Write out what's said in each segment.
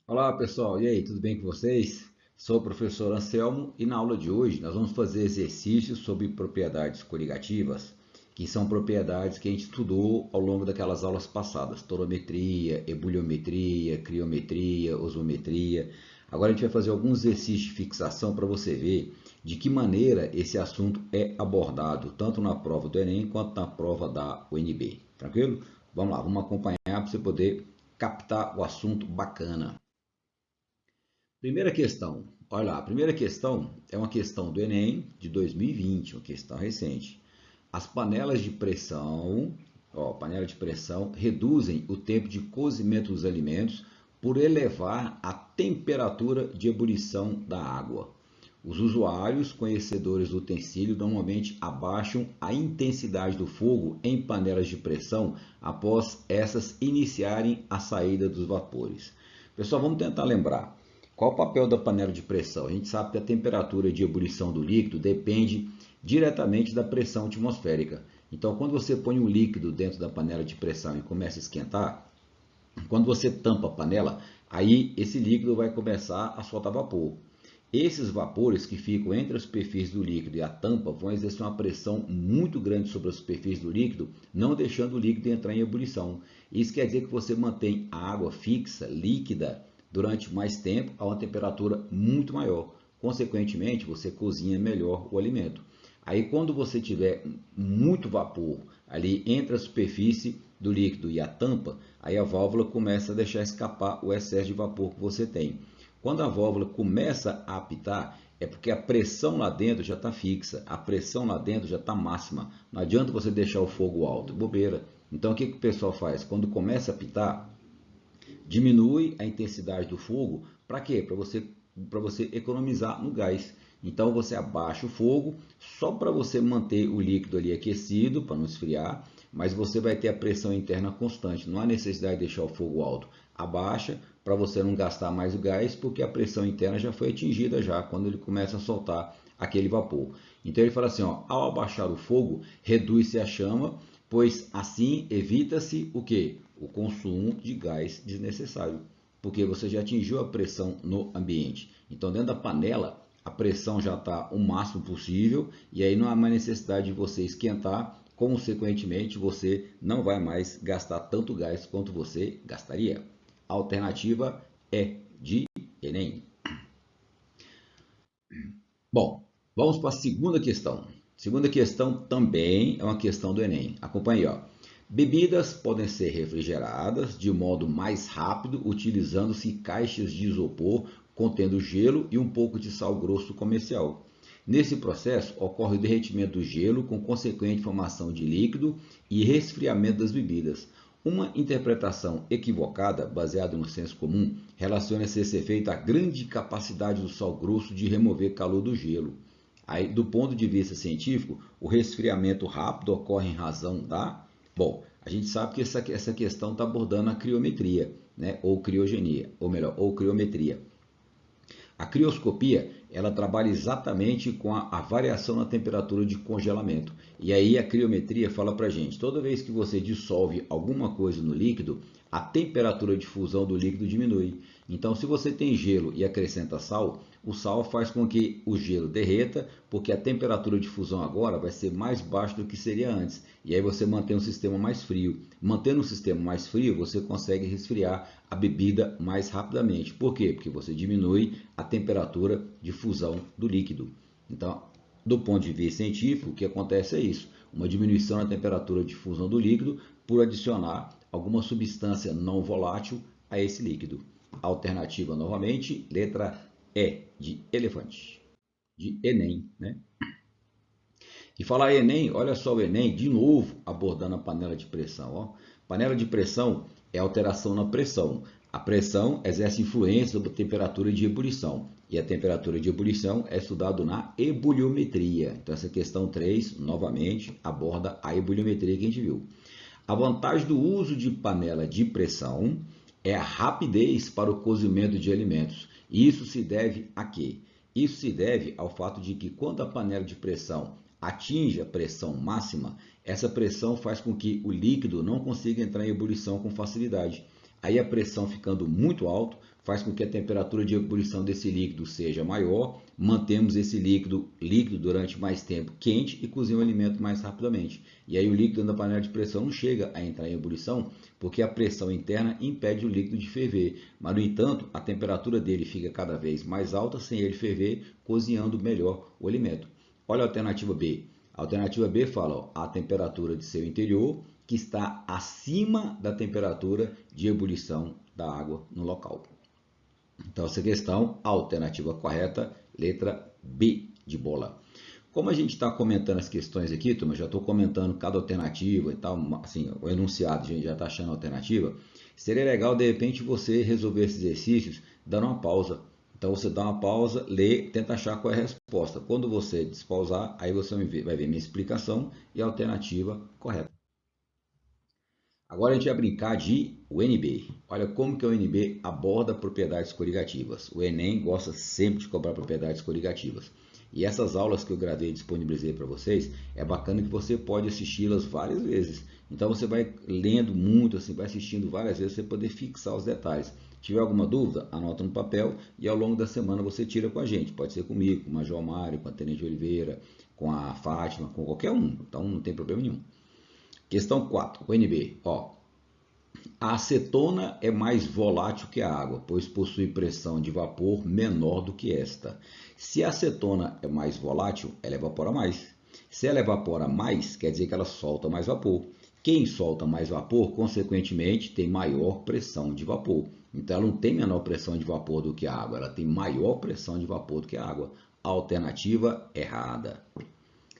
Olá pessoal, e aí, tudo bem com vocês? Sou o professor Anselmo e na aula de hoje nós vamos fazer exercícios sobre propriedades coligativas, que são propriedades que a gente estudou ao longo daquelas aulas passadas, torometria, ebuliometria, criometria, osmometria. Agora a gente vai fazer alguns exercícios de fixação para você ver de que maneira esse assunto é abordado, tanto na prova do Enem quanto na prova da UNB. Tranquilo? Vamos lá, vamos acompanhar para você poder captar o assunto bacana. Primeira questão, olha lá, a primeira questão é uma questão do Enem de 2020, uma questão recente. As panelas de pressão, panela de pressão reduzem o tempo de cozimento dos alimentos por elevar a temperatura de ebulição da água. Os usuários conhecedores do utensílio normalmente abaixam a intensidade do fogo em panelas de pressão após essas iniciarem a saída dos vapores. Pessoal, vamos tentar lembrar. Qual o papel da panela de pressão? A gente sabe que a temperatura de ebulição do líquido depende diretamente da pressão atmosférica. Então, quando você põe um líquido dentro da panela de pressão e começa a esquentar, quando você tampa a panela, aí esse líquido vai começar a soltar vapor. Esses vapores que ficam entre a superfície do líquido e a tampa vão exercer uma pressão muito grande sobre a superfície do líquido, não deixando o líquido entrar em ebulição. Isso quer dizer que você mantém a água fixa, líquida, durante mais tempo a uma temperatura muito maior. Consequentemente, você cozinha melhor o alimento. Aí, quando você tiver muito vapor ali entre a superfície do líquido e a tampa, aí a válvula começa a deixar escapar o excesso de vapor que você tem. Quando a válvula começa a apitar, é porque a pressão lá dentro já está fixa, a pressão lá dentro já está máxima. Não adianta você deixar o fogo alto, bobeira. Então o que o pessoal faz? Quando começa a apitar, diminui a intensidade do fogo. Para quê? Para você economizar no gás. Então você abaixa o fogo só para você manter o líquido ali aquecido, para não esfriar, mas você vai ter a pressão interna constante. Não há necessidade de deixar o fogo alto. Abaixa para você não gastar mais o gás, porque a pressão interna já foi atingida já quando ele começa a soltar aquele vapor. Então ele fala assim, ó, ao abaixar o fogo, reduz-se a chama, pois assim evita-se o que? O consumo de gás desnecessário, porque você já atingiu a pressão no ambiente. Então, dentro da panela, a pressão já está o máximo possível e aí não há mais necessidade de você esquentar. Consequentemente, você não vai mais gastar tanto gás quanto você gastaria. A alternativa é de Enem. Bom, vamos para a segunda questão. Segunda questão também é uma questão do Enem. Acompanhe, ó. Bebidas podem ser refrigeradas de modo mais rápido utilizando-se caixas de isopor contendo gelo e um pouco de sal grosso comercial. Nesse processo, ocorre o derretimento do gelo com consequente formação de líquido e resfriamento das bebidas. Uma interpretação equivocada, baseada no senso comum, relaciona-se esse efeito à grande capacidade do sal grosso de remover calor do gelo. Aí, do ponto de vista científico, o resfriamento rápido ocorre em razão da... Bom, a gente sabe que essa questão está abordando a criometria, né? Ou criogenia, ou melhor, ou criometria. A crioscopia, ela trabalha exatamente com a variação na temperatura de congelamento. E aí a criometria fala para a gente, toda vez que você dissolve alguma coisa no líquido, a temperatura de fusão do líquido diminui. Então, se você tem gelo e acrescenta sal, o sal faz com que o gelo derreta, porque a temperatura de fusão agora vai ser mais baixa do que seria antes. E aí você mantém um sistema mais frio. Mantendo um sistema mais frio, você consegue resfriar a bebida mais rapidamente. Por quê? Porque você diminui a temperatura de fusão do líquido. Então, do ponto de vista científico, o que acontece é isso: uma diminuição na temperatura de fusão do líquido por adicionar alguma substância não volátil a esse líquido. Alternativa novamente, letra E de elefante, de Enem, né? E falar Enem, olha só o Enem de novo abordando a panela de pressão. Ó. Panela de pressão é alteração na pressão. A pressão exerce influência sobre a temperatura de ebulição. E a temperatura de ebulição é estudado na ebuliometria. Então essa questão 3, novamente, aborda a ebuliometria que a gente viu. A vantagem do uso de panela de pressão é a rapidez para o cozimento de alimentos. Isso se deve a quê? Isso se deve ao fato de que quando a panela de pressão atinge a pressão máxima, essa pressão faz com que o líquido não consiga entrar em ebulição com facilidade. Aí a pressão ficando muito alta faz com que a temperatura de ebulição desse líquido seja maior, mantemos esse líquido durante mais tempo quente e cozinha o alimento mais rapidamente. E aí o líquido na panela de pressão não chega a entrar em ebulição, porque a pressão interna impede o líquido de ferver. Mas, no entanto, a temperatura dele fica cada vez mais alta sem ele ferver, cozinhando melhor o alimento. Olha a alternativa B. A alternativa B fala, ó, a temperatura de seu interior que está acima da temperatura de ebulição da água no local. Então, essa questão, a alternativa correta, letra B de bola. Como a gente está comentando as questões aqui, turma, já estou comentando cada alternativa e tal, assim, o enunciado a gente já está achando a alternativa, seria legal, de repente, você resolver esses exercícios dando uma pausa. Então, você dá uma pausa, lê, tenta achar qual é a resposta. Quando você despausar, aí você vai ver minha explicação e a alternativa correta. Agora a gente vai brincar de UNB. Olha como que a UNB aborda propriedades coligativas. O Enem gosta sempre de cobrar propriedades coligativas. E essas aulas que eu gravei e disponibilizei para vocês, é bacana que você pode assisti-las várias vezes. Então você vai lendo muito, assim, vai assistindo várias vezes para você poder fixar os detalhes. Se tiver alguma dúvida, anota no papel e ao longo da semana você tira com a gente. Pode ser comigo, com o Major Mário, com a Tenente Oliveira, com a Fátima, com qualquer um. Então não tem problema nenhum. Questão 4, UNB. Ó, a acetona é mais volátil que a água, pois possui pressão de vapor menor do que esta. Se a acetona é mais volátil, ela evapora mais. Se ela evapora mais, quer dizer que ela solta mais vapor. Quem solta mais vapor, consequentemente, tem maior pressão de vapor. Então, ela não tem menor pressão de vapor do que a água, ela tem maior pressão de vapor do que a água. Alternativa errada.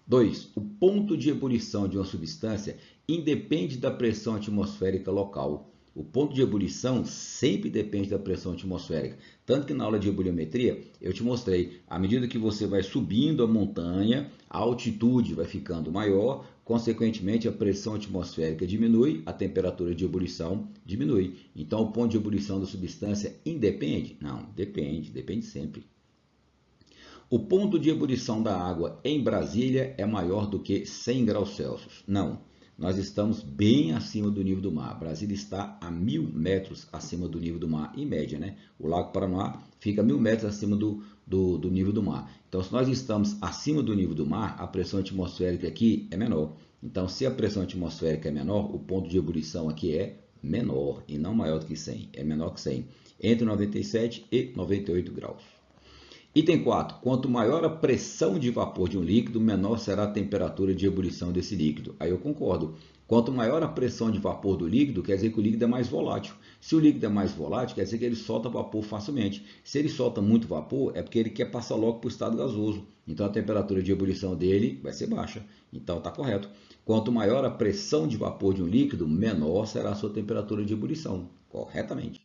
2. O ponto de ebulição de uma substância independe da pressão atmosférica local. O ponto de ebulição sempre depende da pressão atmosférica. Tanto que na aula de ebuliometria eu te mostrei, à medida que você vai subindo a montanha, a altitude vai ficando maior, consequentemente a pressão atmosférica diminui, a temperatura de ebulição diminui. Então o ponto de ebulição da substância independe? Não, depende sempre. O ponto de ebulição da água em Brasília é maior do que 100 graus Celsius. Não, nós estamos bem acima do nível do mar. Brasília está a 1.000 metros acima do nível do mar, em média, né? O Lago Paranoá fica a 1.000 metros acima do nível do mar. Então, se nós estamos acima do nível do mar, a pressão atmosférica aqui é menor. Então, se a pressão atmosférica é menor, o ponto de ebulição aqui é menor e não maior do que 100. É menor que 100, entre 97 e 98 graus. Item 4. Quanto maior a pressão de vapor de um líquido, menor será a temperatura de ebulição desse líquido. Aí eu concordo. Quanto maior a pressão de vapor do líquido, quer dizer que o líquido é mais volátil. Se o líquido é mais volátil, quer dizer que ele solta vapor facilmente. Se ele solta muito vapor, é porque ele quer passar logo para o estado gasoso. Então a temperatura de ebulição dele vai ser baixa. Então está correto. Quanto maior a pressão de vapor de um líquido, menor será a sua temperatura de ebulição. Corretamente.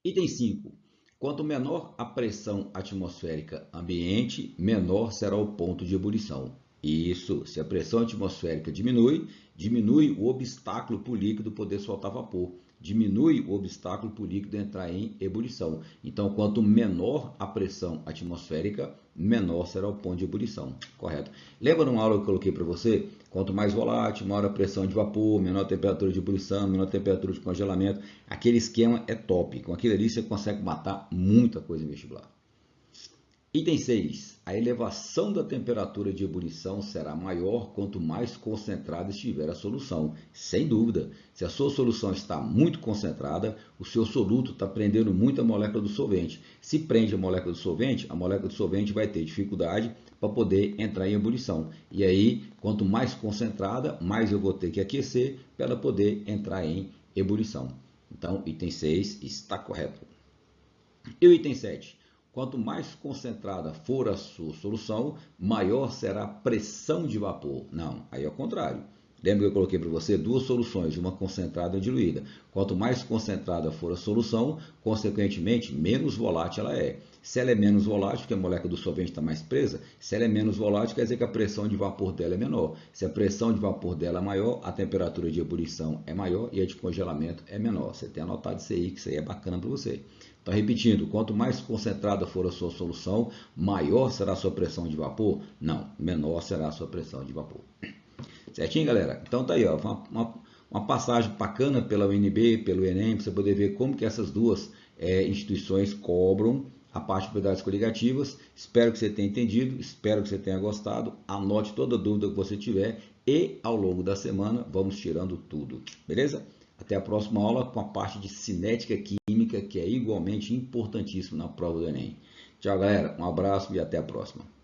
Item 5. Quanto menor a pressão atmosférica ambiente, menor será o ponto de ebulição. Isso, se a pressão atmosférica diminui, diminui o obstáculo para o líquido poder soltar vapor. Diminui o obstáculo para o líquido entrar em ebulição. Então, quanto menor a pressão atmosférica, menor será o ponto de ebulição. Correto. Lembra numa aula que eu coloquei para você? Quanto mais volátil, maior a pressão de vapor, menor a temperatura de ebulição, menor a temperatura de congelamento. Aquele esquema é top. Com aquilo ali você consegue matar muita coisa em vestibular. Item 6. A elevação da temperatura de ebulição será maior quanto mais concentrada estiver a solução. Sem dúvida, se a sua solução está muito concentrada, o seu soluto está prendendo muito a molécula do solvente. Se prende a molécula do solvente vai ter dificuldade para poder entrar em ebulição. E aí, quanto mais concentrada, mais eu vou ter que aquecer para ela poder entrar em ebulição. Então, item 6 está correto. E o item 7? Quanto mais concentrada for a sua solução, maior será a pressão de vapor. Não, aí é o contrário. Lembra que eu coloquei para você duas soluções, uma concentrada e uma diluída. Quanto mais concentrada for a solução, consequentemente, menos volátil ela é. Se ela é menos volátil, porque a molécula do solvente está mais presa, se ela é menos volátil, quer dizer que a pressão de vapor dela é menor. Se a pressão de vapor dela é maior, a temperatura de ebulição é maior e a de congelamento é menor. Você tem anotado isso aí, que isso aí é bacana para você. Então, repetindo, quanto mais concentrada for a sua solução, maior será a sua pressão de vapor? Não, menor será a sua pressão de vapor. Certinho, galera? Então tá aí, ó, uma uma passagem bacana pela UNB, pelo Enem, para você poder ver como que essas duas instituições cobram a parte de propriedades coligativas. Espero que você tenha entendido, espero que você tenha gostado. Anote toda dúvida que você tiver e ao longo da semana vamos tirando tudo, beleza? Até a próxima aula com a parte de cinética química, que é igualmente importantíssimo na prova do Enem. Tchau, galera. Um abraço e até a próxima.